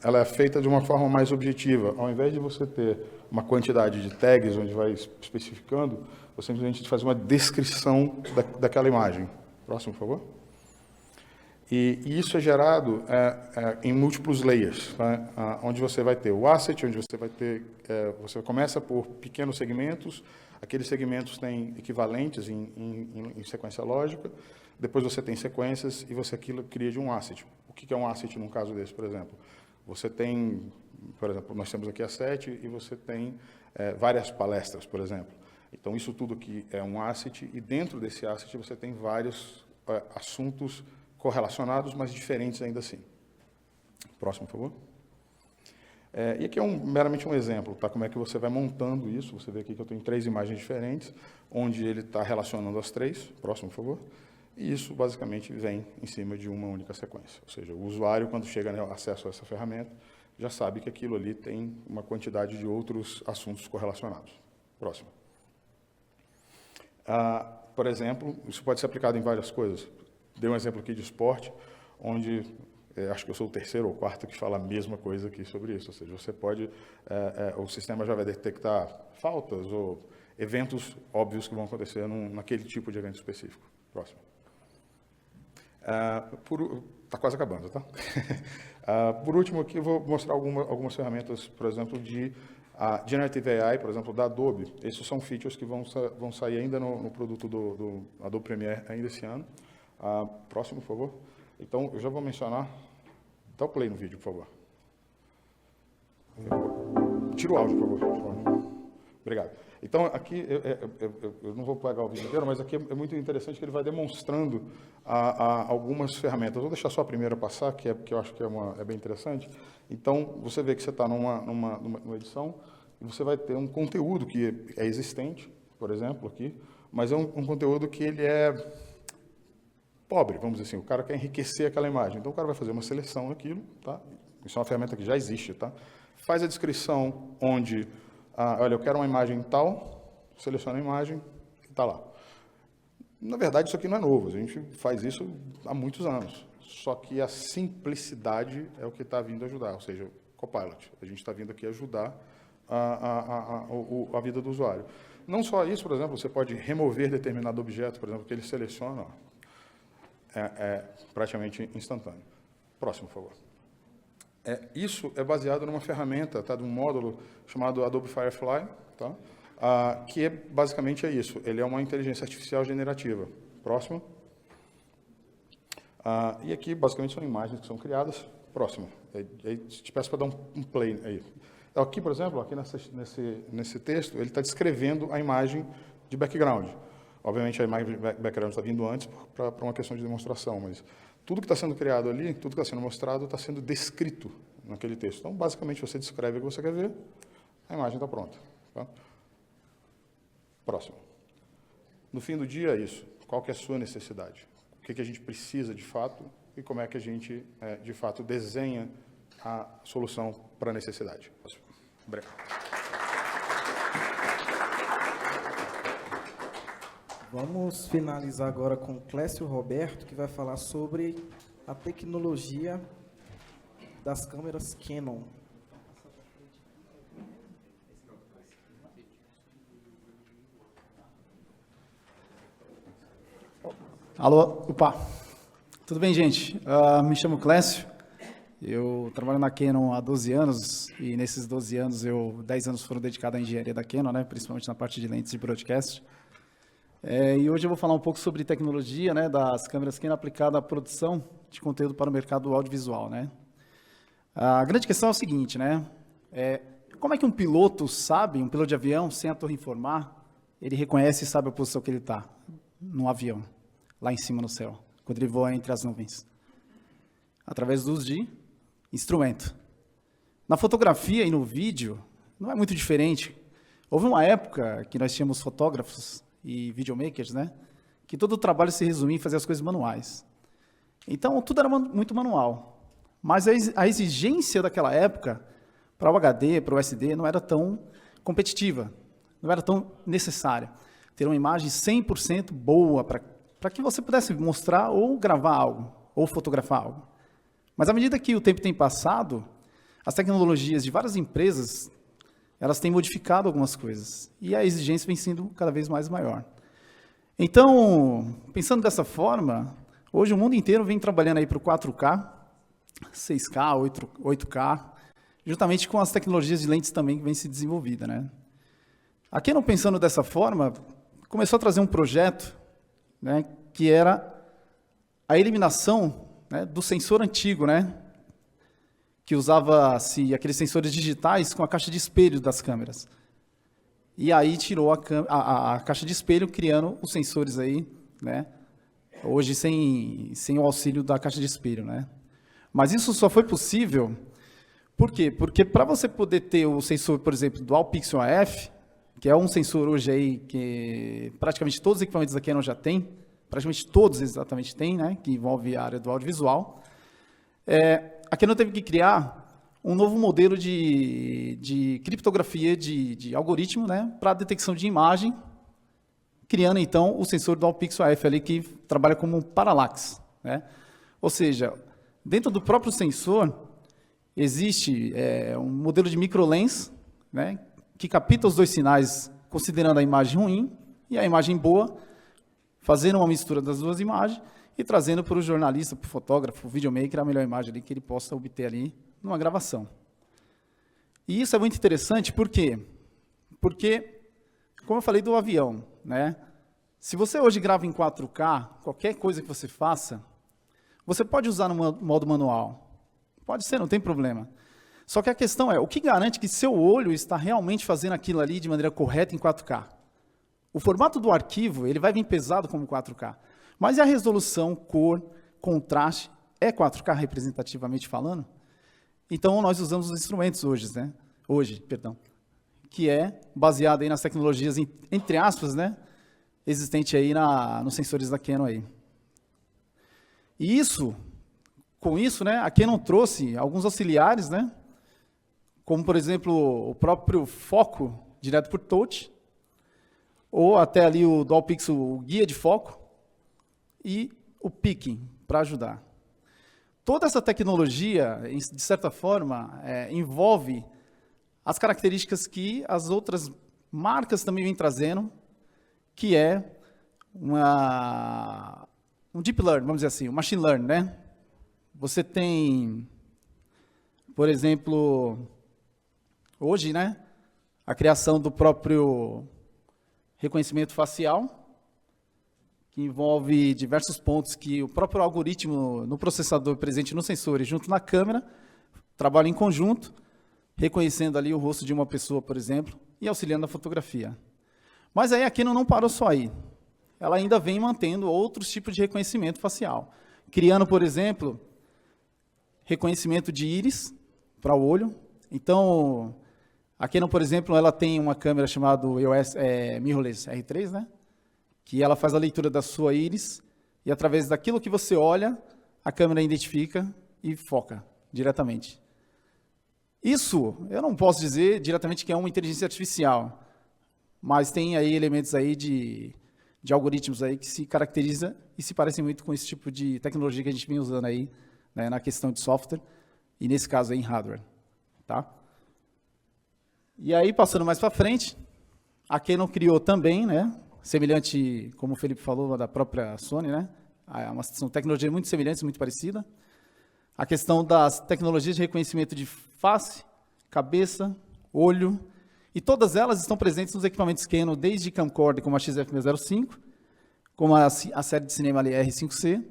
ela é feita de uma forma mais objetiva. Ao invés de você ter uma quantidade de tags onde vai especificando, você simplesmente faz uma descrição daquela imagem. Próximo, por favor. E isso é gerado em múltiplos layers, tá? Onde você vai ter o asset, onde você vai ter, você começa por pequenos segmentos, aqueles segmentos têm equivalentes em sequência lógica, depois você tem sequências e você cria de um asset. O que é um asset num caso desse, por exemplo? Você tem, por exemplo, nós temos aqui a 7 e você tem várias palestras, por exemplo. Então, isso tudo aqui é um asset e dentro desse asset você tem vários assuntos correlacionados, mas diferentes ainda assim. Próximo, por favor. E aqui é meramente um exemplo, tá? Como é que você vai montando isso. Você vê aqui que eu tenho 3 imagens diferentes, onde ele está relacionando as 3. Próximo, por favor. E isso, basicamente, vem em cima de uma única sequência. Ou seja, o usuário, quando chega no acesso a essa ferramenta, já sabe que aquilo ali tem uma quantidade de outros assuntos correlacionados. Próximo. Por exemplo, isso pode ser aplicado em várias coisas. Dei um exemplo aqui de esporte, onde acho que eu sou o 3º ou 4º que fala a mesma coisa aqui sobre isso. Ou seja, você pode, o sistema já vai detectar faltas ou eventos óbvios que vão acontecer naquele tipo de evento específico. Próximo. Está quase acabando, tá? Por último, aqui eu vou mostrar algumas ferramentas, por exemplo, de Generative AI, por exemplo, da Adobe. Esses são features que vão sair ainda no produto do Adobe Premiere ainda esse ano. Próximo, por favor. Então, eu já vou mencionar. Dá o play no vídeo, por favor. Tira o áudio, por favor. Obrigado. Então, aqui, eu não vou pegar o vídeo inteiro, mas aqui é muito interessante que ele vai demonstrando algumas ferramentas. Vou deixar só a primeira passar, que eu acho que é bem interessante. Então, você vê que você está numa edição e você vai ter um conteúdo que é existente, por exemplo, aqui, mas é um conteúdo que ele é pobre, vamos dizer assim. O cara quer enriquecer aquela imagem. Então, o cara vai fazer uma seleção daquilo, tá? Isso é uma ferramenta que já existe, tá? Faz a descrição onde... olha, eu quero uma imagem tal, seleciona a imagem e está lá. Na verdade, isso aqui não é novo, a gente faz isso há muitos anos. Só que a simplicidade é o que está vindo ajudar, ou seja, Copilot. A gente está vindo aqui ajudar a vida do usuário. Não só isso, por exemplo, você pode remover determinado objeto, por exemplo, que ele seleciona, praticamente instantâneo. Próximo, por favor. Isso é baseado numa ferramenta, tá, de um módulo chamado Adobe Firefly, tá, que basicamente é isso. Ele é uma inteligência artificial generativa. Próximo. E aqui, basicamente, são imagens que são criadas. Próximo. Te peço para dar um play aí. Aqui, por exemplo, aqui nesse texto, ele está descrevendo a imagem de background. Obviamente, a imagem de background está vindo antes para uma questão de demonstração, mas tudo que está sendo criado ali, tudo que está sendo mostrado, está sendo descrito naquele texto. Então, basicamente, você descreve o que você quer ver, a imagem está pronta. Tá? Próximo. No fim do dia, é isso. Qual que é a sua necessidade? O que a gente precisa de fato e como é que a gente, de fato, desenha a solução para a necessidade. Obrigado. Vamos finalizar agora com o Clécio Roberto, que vai falar sobre a tecnologia das câmeras Canon. Alô, opa, tudo bem, gente? Me chamo Clécio, eu trabalho na Canon há 12 anos, e nesses 12 anos, 10 anos foram dedicados à engenharia da Canon, né, principalmente na parte de lentes de broadcast. E hoje eu vou falar um pouco sobre tecnologia, né, das câmeras Canon aplicada à produção de conteúdo para o mercado audiovisual, né. A grande questão é o seguinte, né, como é que um piloto de avião, sem a torre informar, ele reconhece e sabe a posição que ele está no avião, lá em cima no céu, quando ele voa entre as nuvens? Através do uso de instrumento. Na fotografia e no vídeo, não é muito diferente. Houve uma época que nós tínhamos fotógrafos e videomakers, né, que todo o trabalho se resumia em fazer as coisas manuais. Então, tudo era muito manual. Mas a exigência daquela época, para o HD, para o SD, não era tão competitiva, não era tão necessária. Ter uma imagem 100% boa para que você pudesse mostrar ou gravar algo, ou fotografar algo. Mas à medida que o tempo tem passado, as tecnologias de várias empresas, elas têm modificado algumas coisas, e a exigência vem sendo cada vez mais maior. Então, pensando dessa forma, hoje o mundo inteiro vem trabalhando aí para o 4K, 6K, 8K, juntamente com as tecnologias de lentes também que vem se desenvolvida, né? A Canon, pensando dessa forma, começou a trazer um projeto, né, que era a eliminação, né, do sensor antigo, né, que usava-se aqueles sensores digitais com a caixa de espelho das câmeras. E aí tirou a caixa de espelho, criando os sensores aí, né, hoje sem o auxílio da caixa de espelho, né. Mas isso só foi possível, por quê? Porque para você poder ter o sensor, por exemplo, Dual Pixel AF, que é um sensor hoje aí que praticamente todos os equipamentos da Canon já têm, praticamente todos exatamente têm, né, que envolve a área do audiovisual, a Canon teve que criar um novo modelo de criptografia de algoritmo, né, para detecção de imagem, criando então o sensor Dual Pixel AF ali, que trabalha como um parallax, né? Ou seja, dentro do próprio sensor existe um modelo de microlens, né, que capta os dois sinais, considerando a imagem ruim e a imagem boa, fazendo uma mistura das duas imagens e trazendo para o jornalista, para o fotógrafo, para o videomaker, a melhor imagem ali que ele possa obter ali numa gravação. E isso é muito interessante, por quê? Porque, como eu falei do avião, né, se você hoje grava em 4K, qualquer coisa que você faça, você pode usar no modo manual. Pode ser, não tem problema. Só que a questão é, o que garante que seu olho está realmente fazendo aquilo ali de maneira correta em 4K? O formato do arquivo, ele vai vir pesado como 4K, mas a resolução, cor, contraste, é 4K representativamente falando? Então, nós usamos os instrumentos hoje, né? Que é baseado aí nas tecnologias, entre aspas, né, existente aí nos sensores da Canon aí. E com isso, né, a Canon trouxe alguns auxiliares, né, como, por exemplo, o próprio foco direto por touch, ou até ali o Dual Pixel, o guia de foco, e o picking, para ajudar. Toda essa tecnologia, de certa forma, envolve as características que as outras marcas também vêm trazendo, que é um deep learning, vamos dizer assim, um machine learning, né? Você tem, por exemplo, hoje, né, a criação do próprio reconhecimento facial, que envolve diversos pontos que o próprio algoritmo no processador presente no sensor e junto na câmera trabalham em conjunto, reconhecendo ali o rosto de uma pessoa, por exemplo, e auxiliando na fotografia. Mas aí a Canon não parou só aí. Ela ainda vem mantendo outros tipos de reconhecimento facial, criando, por exemplo, reconhecimento de íris para o olho. Então, a Canon, por exemplo, ela tem uma câmera chamada Mirrorless R3, né? Que ela faz a leitura da sua íris e, através daquilo que você olha, a câmera identifica e foca diretamente. Isso, eu não posso dizer diretamente que é uma inteligência artificial, mas tem aí elementos aí de algoritmos aí que se caracteriza e se parecem muito com esse tipo de tecnologia que a gente vem usando aí, né, na questão de software, e nesse caso aí em hardware. Tá? E aí, passando mais para frente, a Canon criou também, né, semelhante, como o Felipe falou, da própria Sony, né, são tecnologias muito semelhantes, muito parecidas. A questão das tecnologias de reconhecimento de face, cabeça, olho, e todas elas estão presentes nos equipamentos Canon, desde camcorder, como a XF605, como a série de cinema ali R5C,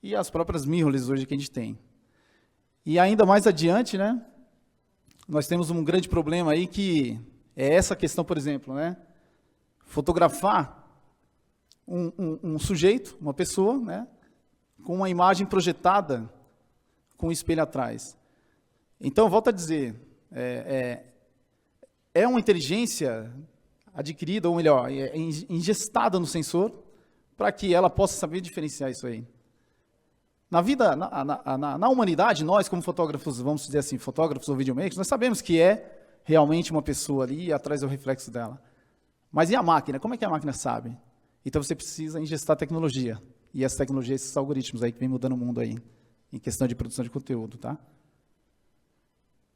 e as próprias mirrorless hoje que a gente tem. E ainda mais adiante, né, nós temos um grande problema aí, que é essa questão, por exemplo, né, fotografar um sujeito, uma pessoa, né, com uma imagem projetada com um espelho atrás. Então, volto a dizer, é uma inteligência adquirida, ou melhor, ingestada no sensor, para que ela possa saber diferenciar isso aí. Na vida, na humanidade, nós como fotógrafos, vamos dizer assim, fotógrafos ou videomakers, nós sabemos que é realmente uma pessoa ali e atrás é o reflexo dela. Mas e a máquina? Como é que a máquina sabe? Então você precisa ingestar tecnologia. E essa tecnologia, esses algoritmos aí que vem mudando o mundo aí, em questão de produção de conteúdo, tá?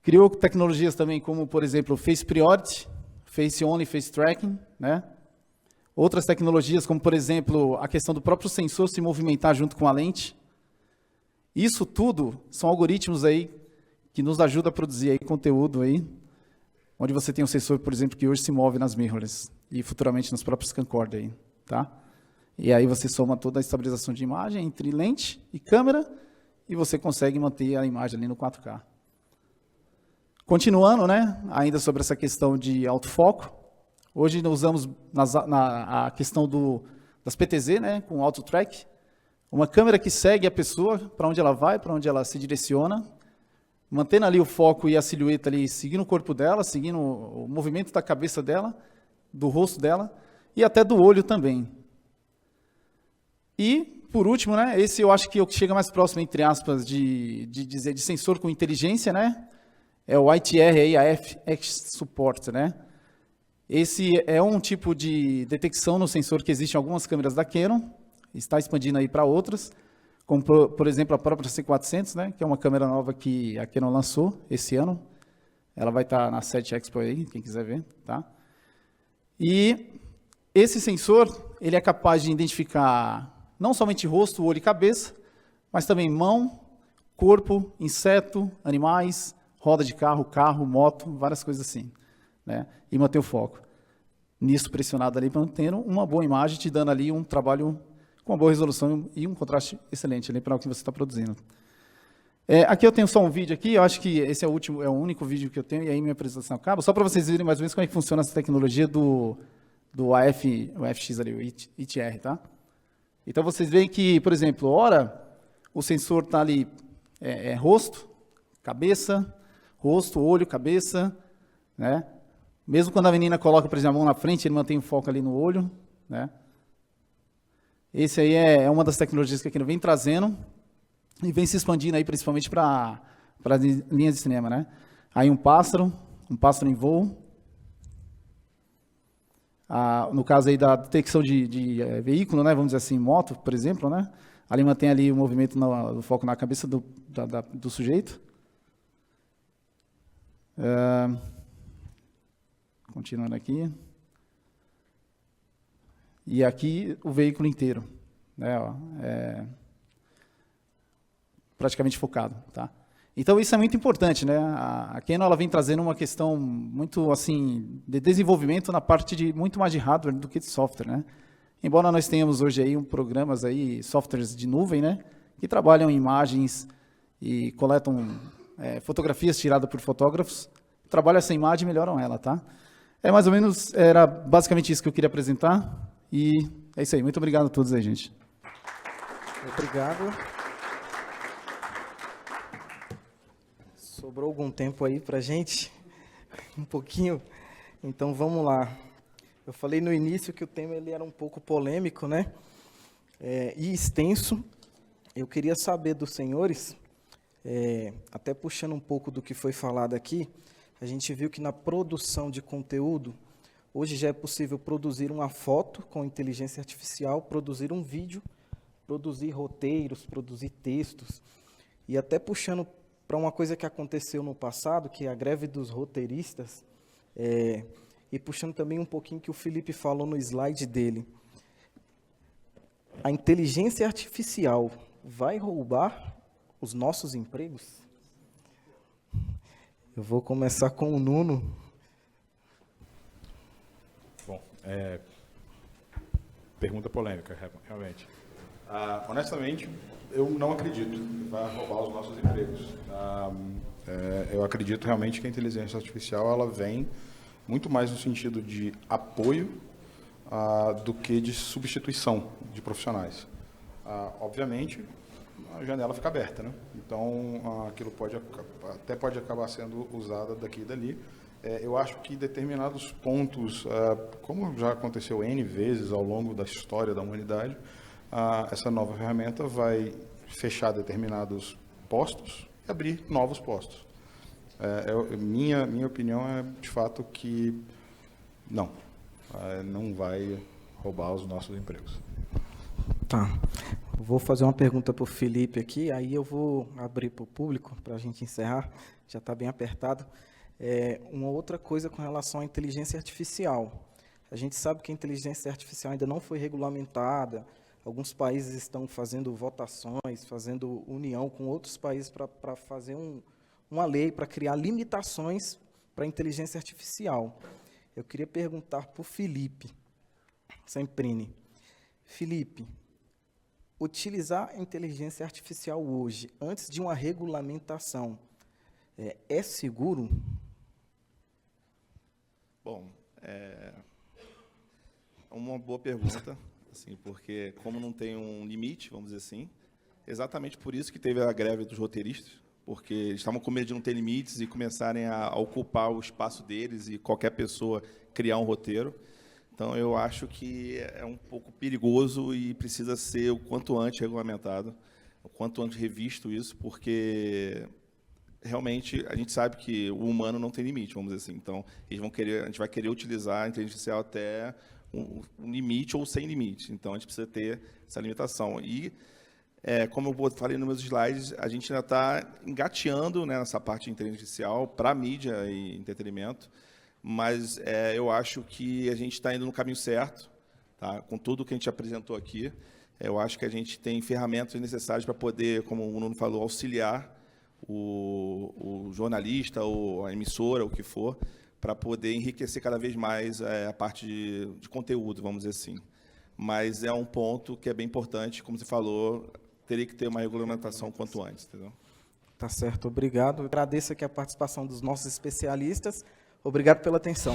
Criou tecnologias também como, por exemplo, Face Priority, Face Only, Face Tracking, né? Outras tecnologias como, por exemplo, a questão do próprio sensor se movimentar junto com a lente. Isso tudo são algoritmos aí que nos ajudam a produzir aí conteúdo aí, onde você tem um sensor, por exemplo, que hoje se move nas mirrorless e futuramente nos próprios camcorder aí, tá? E aí você soma toda a estabilização de imagem entre lente e câmera e você consegue manter a imagem ali no 4K. Continuando, né, ainda sobre essa questão de autofoco, hoje nós usamos a questão das PTZ, né, com auto track, uma câmera que segue a pessoa para onde ela vai, para onde ela se direciona, mantendo ali o foco e a silhueta ali, seguindo o corpo dela, seguindo o movimento da cabeça dela, do rosto dela e até do olho também. E, por último, né, esse eu acho que é o que chega mais próximo, entre aspas, de dizer de sensor com inteligência, né, é o ITR, aí, a FX Support, né. Esse é um tipo de detecção no sensor que existe em algumas câmeras da Canon, está expandindo aí para outras, como, por exemplo, a própria C400, né, que é uma câmera nova que a Canon lançou esse ano. Ela vai estar na SET Expo aí, quem quiser ver, tá? E esse sensor, ele é capaz de identificar não somente rosto, olho e cabeça, mas também mão, corpo, inseto, animais, roda de carro, moto, várias coisas assim, né? E manter o foco. Nisso, pressionado ali, mantendo uma boa imagem, te dando ali um trabalho com uma boa resolução e um contraste excelente ali para o que você está produzindo. Aqui eu tenho só um vídeo aqui, eu acho que esse é o único vídeo que eu tenho, e aí minha apresentação acaba, só para vocês verem mais ou menos como é que funciona essa tecnologia do AFX ali, o ITR, tá? Então vocês veem que, por exemplo, ora, o sensor está ali, rosto, cabeça, rosto, olho, cabeça, né? Mesmo quando a menina coloca, por exemplo, a mão na frente, ele mantém o foco ali no olho, né? Esse aí é uma das tecnologias que a Canon vem trazendo e vem se expandindo aí principalmente para as linhas de cinema, né? Aí um pássaro em voo. No caso aí da detecção de veículo, né? Vamos dizer assim, moto, por exemplo, né? Ali mantém ali o movimento do foco na cabeça do sujeito. Continuando aqui. E aqui o veículo inteiro, né, praticamente focado, tá? Então isso é muito importante, né? A Canon ela vem trazendo uma questão muito assim de desenvolvimento na parte de muito mais de hardware do que de software, né? Embora nós tenhamos hoje aí programas aí, softwares de nuvem, né, que trabalham em imagens e coletam fotografias tiradas por fotógrafos, trabalham essa imagem e melhoram ela, tá? Mais ou menos, era basicamente isso que eu queria apresentar. E é isso aí. Muito obrigado a todos aí, gente. Obrigado. Sobrou algum tempo aí para a gente? Um pouquinho? Então, vamos lá. Eu falei no início que o tema ele era um pouco polêmico, né? E extenso. Eu queria saber dos senhores Até puxando um pouco do que foi falado aqui, a gente viu que na produção de conteúdo, hoje já é possível produzir uma foto com inteligência artificial, produzir um vídeo, produzir roteiros, produzir textos. E até puxando para uma coisa que aconteceu no passado, que é a greve dos roteiristas, e puxando também um pouquinho que o Felipe falou no slide dele. A inteligência artificial vai roubar os nossos empregos? Eu vou começar com o Nuno. Bom, pergunta polêmica, realmente. Honestamente, eu não acredito que vai roubar os nossos empregos. Eu acredito realmente que a inteligência artificial ela vem muito mais no sentido de apoio do que de substituição de profissionais. Obviamente, a janela fica aberta, né? Então, aquilo até pode acabar sendo usado daqui e dali. Eu acho que determinados pontos, como já aconteceu N vezes ao longo da história da humanidade, essa nova ferramenta vai fechar determinados postos e abrir novos postos. Minha opinião é, de fato, que não vai roubar os nossos empregos. Tá. Vou fazer uma pergunta para o Felipe aqui, aí eu vou abrir para o público, para a gente encerrar, já está bem apertado. Uma outra coisa com relação à inteligência artificial. A gente sabe que a inteligência artificial ainda não foi regulamentada, alguns países estão fazendo votações, fazendo união com outros países para fazer uma lei, para criar limitações para a inteligência artificial. Eu queria perguntar para o Felipe Semprini. Felipe, utilizar a inteligência artificial hoje, antes de uma regulamentação, é seguro? Bom, é uma boa pergunta, assim, porque como não tem um limite, vamos dizer assim, exatamente por isso que teve a greve dos roteiristas, porque eles estavam com medo de não ter limites e começarem a ocupar o espaço deles e qualquer pessoa criar um roteiro. Então, eu acho que é um pouco perigoso e precisa ser o quanto antes regulamentado, o quanto antes revisto isso, porque realmente a gente sabe que o humano não tem limite, vamos dizer assim. Então, a gente vai querer utilizar a inteligência artificial até um limite ou sem limite. Então, a gente precisa ter essa limitação. E, como eu falei nos meus slides, a gente ainda está engateando, né, nessa parte de inteligência artificial para mídia e entretenimento, mas eu acho que a gente está indo no caminho certo, tá? Com tudo que a gente apresentou aqui. Eu acho que a gente tem ferramentas necessárias para poder, como o Nuno falou, auxiliar o jornalista ou a emissora, o que for, para poder enriquecer cada vez mais a parte de conteúdo, vamos dizer assim. Mas é um ponto que é bem importante, como você falou, teria que ter uma regulamentação quanto antes, entendeu? Tá certo, obrigado. Eu agradeço aqui a participação dos nossos especialistas. Obrigado pela atenção.